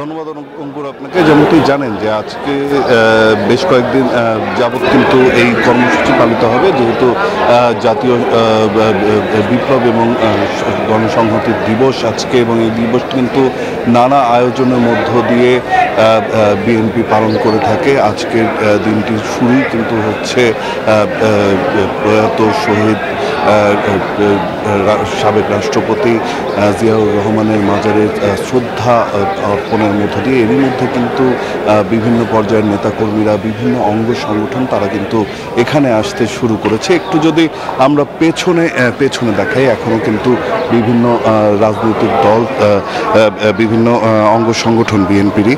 ধন্যবাদ অঙ্কুর আপনাকে। যেমনটি জানেন যে আজকে বেশ কয়েকদিন যাবৎ কিন্তু এই কর্মসূচি পালিত হবে, যেহেতু জাতীয় বিপ্লব এবং গণসংহতি দিবস আজকে, এবং এই দিবসটি কিন্তু নানা আয়োজনের মধ্য দিয়ে বিএনপি পালন করে থাকে। আজকের দিনটির শুরুই কিন্তু হচ্ছে প্রয়াত শহীদ সাবেক রাষ্ট্রপতি জিয়াউর রহমানের মাজারে শ্রদ্ধা অর্পণের মধ্য দিয়ে। এরই মধ্যে কিন্তু বিভিন্ন পর্যায়ের নেতাকর্মীরা, বিভিন্ন অঙ্গ সংগঠন তারা কিন্তু এখানে আসতে শুরু করেছে। একটু যদি আমরা পেছনে দেখাই, এখনও কিন্তু বিভিন্ন রাজনৈতিক দল, বিভিন্ন অঙ্গ সংগঠন বিএনপিরই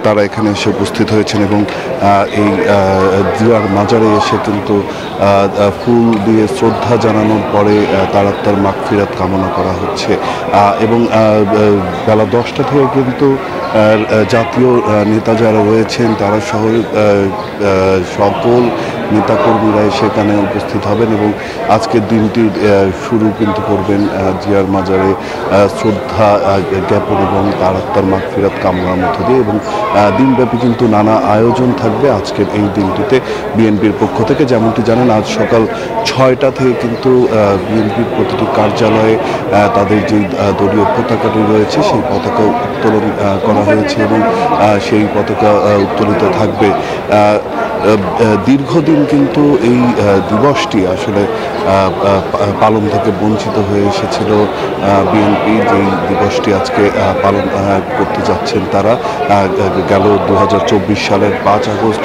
তারা এখানে এসে উপস্থিত হয়েছেন, এবং এই জিয়ার মাজারে এসে কিন্তু ফুল দিয়ে শ্রদ্ধা জানানোর পরে তার আত্মার মাগফিরাত কামনা করা হচ্ছে। এবং বেলা 10টা থেকে কিন্তু জাতীয় নেতা যারা রয়েছেন তারা সহ সকল নেতাকর্মীরা সেখানে উপস্থিত হবেন, এবং আজকের দিনটির শুরু কিন্তু করবেন জিয়ার মাজারে শ্রদ্ধা জ্ঞাপন এবং তার আত্মার মাগফিরাত কামনার মধ্য দিয়ে। এবং দিনব্যাপী কিন্তু নানা আয়োজন থাকবে আজকের এই দিনটিতে বিএনপির পক্ষ থেকে। যেমনটি জানেন, আজ সকাল 6টা থেকে কিন্তু বিএনপির প্রতিটি কার্যালয়ে তাদের যে দলীয় পতাকাটি রয়েছে সেই পতাকা উত্তোলন করা হয়েছে, এবং সেই পতাকা উত্তোলিত থাকবে। দীর্ঘদিন কিন্তু এই দিবসটি আসলে পালন থেকে বঞ্চিত হয়ে এসেছিল বিএনপি। যেই দিবসটি আজকে পালন করতে যাচ্ছেন তারা, গেল 2024 সালের 5 আগস্ট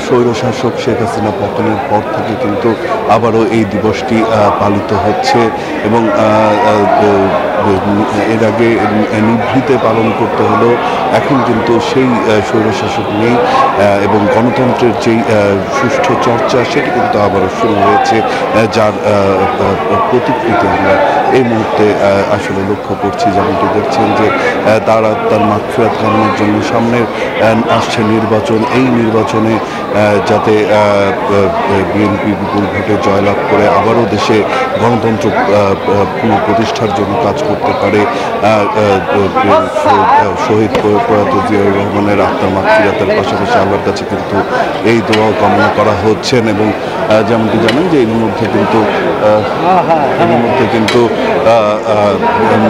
স্বৈরশাসক শেখ হাসিনা পতনের পর থেকে কিন্তু আবারও এই দিবসটি পালিত হচ্ছে, এবং এর আগে নিভৃতে পালন করতে হলো। এখন কিন্তু সেই স্বৈরশাসক নেই, এবং গণতন্ত্রের যেই সুষ্ঠু চর্চা সেটি কিন্তু আবারও শুরু হয়েছে, যার প্রতিকৃতি আমরা এই মুহূর্তে আসলে লক্ষ্য করছি। যেমনটি দেখছেন যে তারা তার মাগফিরাত কামনার জন্য সামনে আসছে নির্বাচন। এই নির্বাচনে যাতে বিএনপি বিপুল ভোটে জয়লাভ করে আবারও দেশে গণতন্ত্র পুনঃপ্রতিষ্ঠার জন্য কাজ করতে পারে, শহীদ প্রয়াত জিয়াউর রহমানের আত্মার মাগফিরাতের পাশাপাশি আল্লাহর কাছে কিন্তু এই দোয়া কামনা করা হচ্ছেন। এবং যেমনটি জানেন যে এর মধ্যে কিন্তু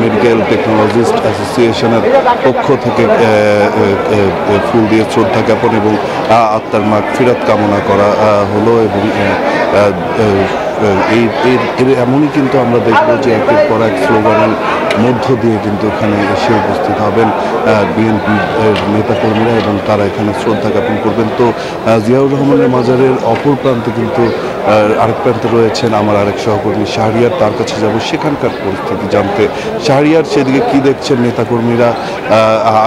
মেডিকেল টেকনোলজিস্ট অ্যাসোসিয়েশনের পক্ষ থেকে ফুল দিয়ে শ্রদ্ধা জ্ঞাপন এবং আত্মার মাগফিরাত কামনা করা হলো। এবং এমনই কিন্তু আমরা দেখব যে একের পর এক স্লোগানের মধ্য দিয়ে কিন্তু এখানে এসে উপস্থিত হবেন বিএনপির নেতাকর্মীরা, এবং তারা এখানে শ্রদ্ধা জ্ঞাপন করবেন। তো জিয়াউর রহমানের মাজারের অপর প্রান্তে কিন্তু আরেক প্রান্তে রয়েছেন আমার আরেক সহকর্মী শাহরিয়ার, তার কাছে যাব সেখানকার পরিস্থিতি জানতে। শাহরিয়ার, সেদিকে কি দেখছেন, নেতাকর্মীরা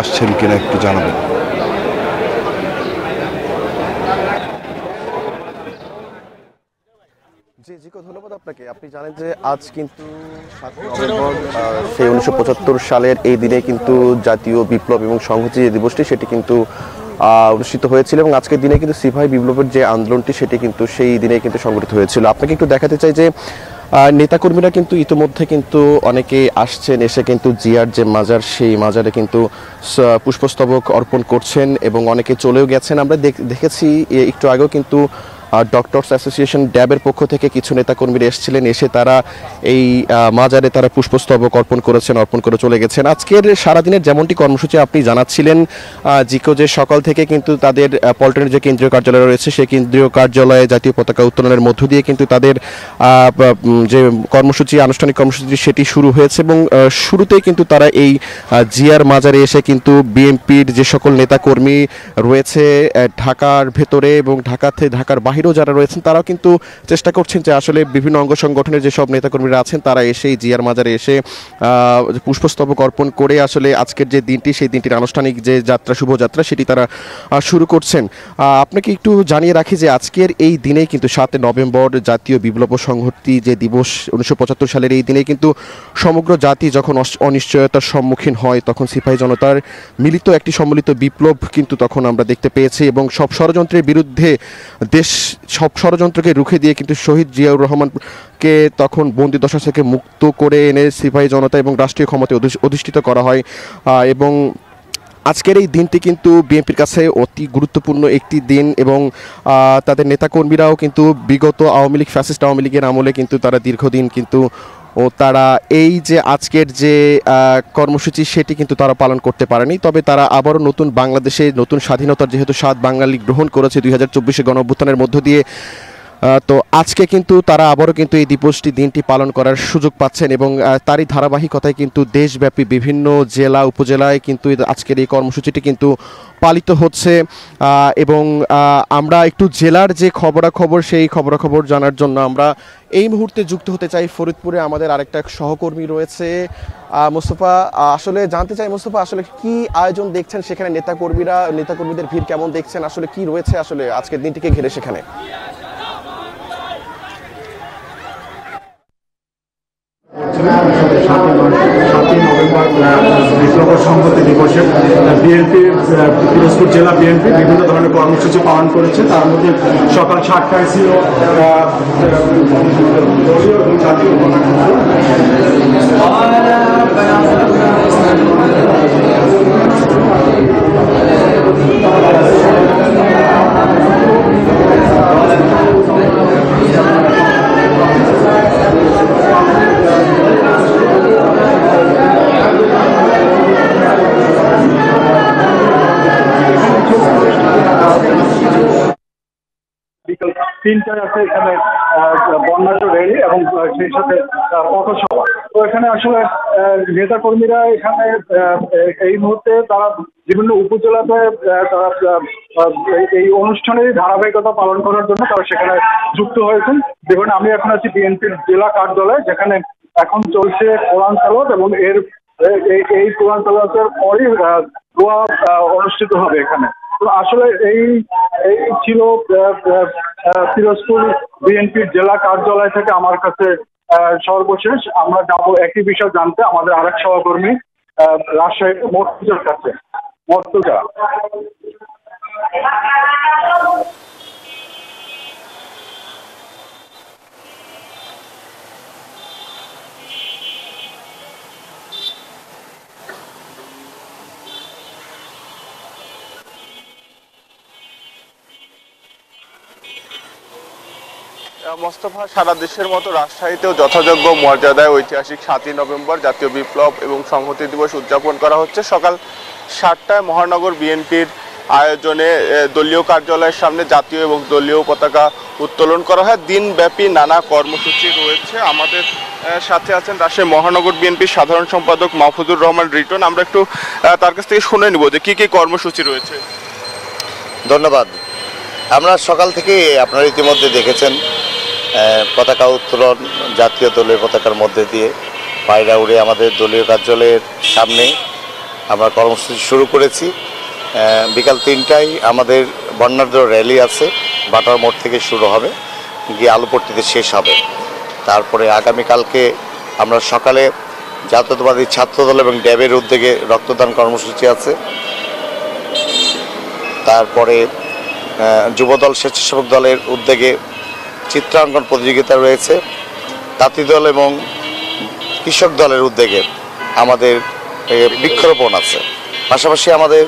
আসছেন কিনা একটু জানাবেন। ধন্যবাদ আপনাকে। আপনি জানেন যে আজ কিন্তু 7 নভেম্বর, সেই 1975 সালের এই দিনে কিন্তু জাতীয় বিপ্লব এবং সংহতি যে দিবসটি সেটি কিন্তু অনুষ্ঠিত হয়েছিল, এবং আজকের দিনে কিন্তু সিপাহী বিপ্লবের যে আন্দোলনটি সেটি কিন্তু সেই দিনে কিন্তু সংগঠিত হয়েছিল। আপনাকে একটু দেখাতে চাই যে নেতাকর্মীরা কিন্তু ইতিমধ্যে কিন্তু অনেকে আসছেন, এসে কিন্তু জিয়ার যে মাজার সেই মাজারে কিন্তু পুষ্পস্তবক অর্পণ করছেন, এবং অনেকে চলেও গেছেন। আমরা দেখেছি একটু আগেও কিন্তু ডক্টরস অ্যাসোসিয়েশন ড্যাবের পক্ষ থেকে কিছু নেতাকর্মীরা এসেছিলেন, এসে তারা এই মাজারে তারা পুষ্পস্তবক অর্পণ করে চলে গেছেন। আজকের সারাদিনের যেমনটি কর্মসূচি আপনি জানাচ্ছিলেন, জিকো যে সকাল থেকে কিন্তু তাদের পল্টনের যে কেন্দ্রীয় কার্যালয় রয়েছে সেই কেন্দ্রীয় কার্যালয়ে জাতীয় পতাকা উত্তোলনের মধ্য দিয়ে কিন্তু তাদের যে কর্মসূচি, আনুষ্ঠানিক কর্মসূচি সেটি শুরু হয়েছে, এবং শুরুতেই কিন্তু তারা এই জিয়ার মাজারে এসে কিন্তু বিএনপির যে সকল নেতাকর্মী রয়েছে ঢাকার ভেতরে এবং ঢাকার বাহিরেও যারা রয়েছেন তারাও কিন্তু চেষ্টা করছেন যে আসলে বিভিন্ন অঙ্গ সংগঠনের যেসব নেতাকর্মীরা আছেন তারা এসে জিয়ার মাজারে এসে পুষ্পস্তবক অর্পণ করে আসলে আজকের যে দিনটি সেই দিনটির আনুষ্ঠানিক যে যাত্রা, শুভযাত্রা সেটি তারা শুরু করছেন। আপনাকে একটু জানিয়ে রাখি যে আজকের এই দিনে কিন্তু 7 নভেম্বর জাতীয় বিপ্লব ও সংহতি যে দিবস 1975 সালের এই দিনে কিন্তু সমগ্র জাতি যখন অনিশ্চয়তার সম্মুখীন হয় তখন সিপাহী জনতার মিলিত একটি সম্মিলিত বিপ্লব কিন্তু তখন আমরা দেখতে পেয়েছি, এবং সব ষড়যন্ত্রের বিরুদ্ধে সব ষড়যন্ত্রকে রুখে দিয়ে কিন্তু শহীদ জিয়াউর রহমানকে তখন বন্দিদশা থেকে মুক্ত করে এনে সিপাহী জনতা এবং রাষ্ট্রীয় ক্ষমতায় অধিষ্ঠিত করা হয়। এবং আজকের এই দিনটি কিন্তু বিএনপির কাছে অতি গুরুত্বপূর্ণ একটি দিন এবং তাদের নেতাকর্মীরাও কিন্তু বিগত আওয়ামী লীগ ফ্যাসিস্ট আওয়ামী লীগের আমলে কিন্তু তারা দীর্ঘদিন কিন্তু তারা এই যে আজকের যে কর্মসূচি সেটি কিন্তু তারা পালন করতে পারেনি। তবে তারা আবারও নতুন বাংলাদেশে নতুন স্বাধীনতার যেহেতু স্বাদ বাঙালি গ্রহণ করেছে 2024 গণঅভ্যুত্থানের মধ্য দিয়ে, তো আজকে কিন্তু তারা আবারও কিন্তু এই দিনটি পালন করার সুযোগ পাচ্ছেন এবং তারই ধারাবাহিকতায় কিন্তু দেশব্যাপী বিভিন্ন জেলা উপজেলায় কিন্তু আজকের এই কর্মসূচিটি কিন্তু পালিত হচ্ছে। এবং আমরা একটু জেলার যে খবরাখবর সেই খবরাখবর জানার জন্য আমরা এই মুহূর্তে যুক্ত হতে চাই ফরিদপুরে। আমাদের আরেকটা সহকর্মী রয়েছে মোস্তফা। আসলে জানতে চাই মোস্তফা, আসলে কি আয়োজন দেখছেন সেখানে, নেতাকর্মীদের ভিড় কেমন দেখছেন, আসলে কি রয়েছে আসলে আজকের দিনটিকে ঘিরে সেখানে? সাতই নভেম্বর বিপ্লব সংহতি দিবসে বিএনপি পিরোজপুর জেলা বিএনপি বিভিন্ন ধরনের কর্মসূচি পালন করেছে। তার মধ্যে সকাল 7টায় ছিল জাতীয় বিকাল 3টায় আছে এখানে বর্ণাঢ্য র্যালি এবং সেই সাথে পথসভা। তো এখানে আসলে নেতা কর্মীরা এখানে এই মুহূর্তে তারা বিভিন্ন উপজেলাতে তারা এই অনুষ্ঠানের ধারাবাহিকতা পালন করার জন্য তারা সেখানে যুক্ত হয়েছেন। দেখুন, আমি এখন আছি বিএনপির জেলা কার্যালয়ে, যেখানে এখন চলছে কোরআন তেলাওয়াত এবং এই কোরআন তেলাওয়াতের পরই দোয়া অনুষ্ঠিত হবে এখানে। তো আসলে এই ছিল পিরোজপুর বিএনপির জেলা কার্যালয় থেকে আমার কাছে সর্বশেষ। আমরা যাবো একই বিষয় জানতে আমাদের আরেক সহকর্মী রাজশাহী মর্তুজার কাছে। মর্তুজা, মোস্তফা, সারা দেশের মতো রাজশাহীতেও যথাযোগ্য মর্যাদায় ঐতিহাসিক 7ই নভেম্বর জাতীয় বিপ্লব এবং সংহতি দিবস উদযাপন করা হচ্ছে। সকাল 7টায় মহানগর বিএনপির আয়োজনে দলীয় কার্যালয়ের সামনে জাতীয় এবং দলীয় পতাকা উত্তোলন করা হয়। দিনব্যাপী নানা কর্মসূচি রয়েছে। আমাদের সাথে আছেন রাজশাহী মহানগর বিএনপির সাধারণ সম্পাদক মাহফুজুর রহমান রিটন। আমরা একটু তার কাছ থেকে শুনে নিব যে কি কর্মসূচি রয়েছে। ধন্যবাদ। আমরা সকাল থেকে আপনারা ইতিমধ্যে দেখেছেন পতাকা উত্তোলন জাতীয় দলীয় পতাকার মধ্যে দিয়ে পায়রা উড়ে আমাদের দলীয় কার্যালয়ের সামনে আমরা কর্মসূচি শুরু করেছি। বিকাল 3টায় আমাদের বর্ণাঢ্য র্যালি আছে, বাটার মোড় থেকে শুরু হবে, গিয়ে আলুপট্টিতে শেষ হবে। তারপরে আগামীকালকে আমরা সকালে জাতীয়তাবাদী ছাত্রদল এবং ড্যাবের উদ্যোগে রক্তদান কর্মসূচি আছে। তারপরে যুবদল স্বেচ্ছাসেবক দলের উদ্যোগে চিত্রাঙ্কন প্রতিযোগিতা রয়েছে। তাঁতি দল এবং কৃষক দলের উদ্যোগে আমাদের বৃক্ষরোপণ আছে। পাশাপাশি আমাদের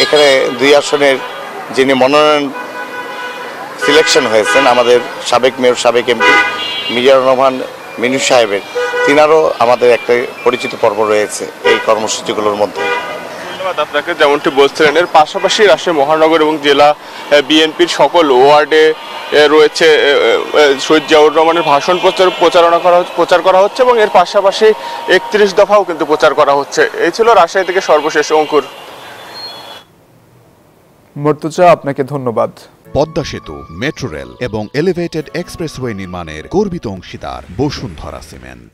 এখানে 2 আসনের যিনি মনোনয়ন সিলেকশন হয়েছেন, আমাদের সাবেক মেয়র সাবেক এমপি মিজানুর রহমান মিনু সাহেবের, তিনারও আমাদের একটা পরিচিত পর্ব রয়েছে এই কর্মসূচিগুলোর মধ্যে। ধন্যবাদ আপনাকে। যেমনটি বলছিলেন, এর পাশাপাশি রাজশাহী মহানগর এবং জেলা বিএনপির সকল ওয়ার্ডে রয়েছে শহীদ জিয়াউর রহমানের ভাষণ প্রচার করা হচ্ছে এবং এর পাশাপাশি 31 দফাও কিন্তু প্রচার করা হচ্ছে। এই ছিল রাজশাহী থেকে সর্বশেষ। অঙ্কুর। মর্তুজা, আপনাকে ধন্যবাদ। পদ্মা সেতু, মেট্রো রেল এবং এলিভেটেড এক্সপ্রেসওয়ে নির্মাণের গর্বিত অংশীদার বসুন্ধরা সিমেন্ট।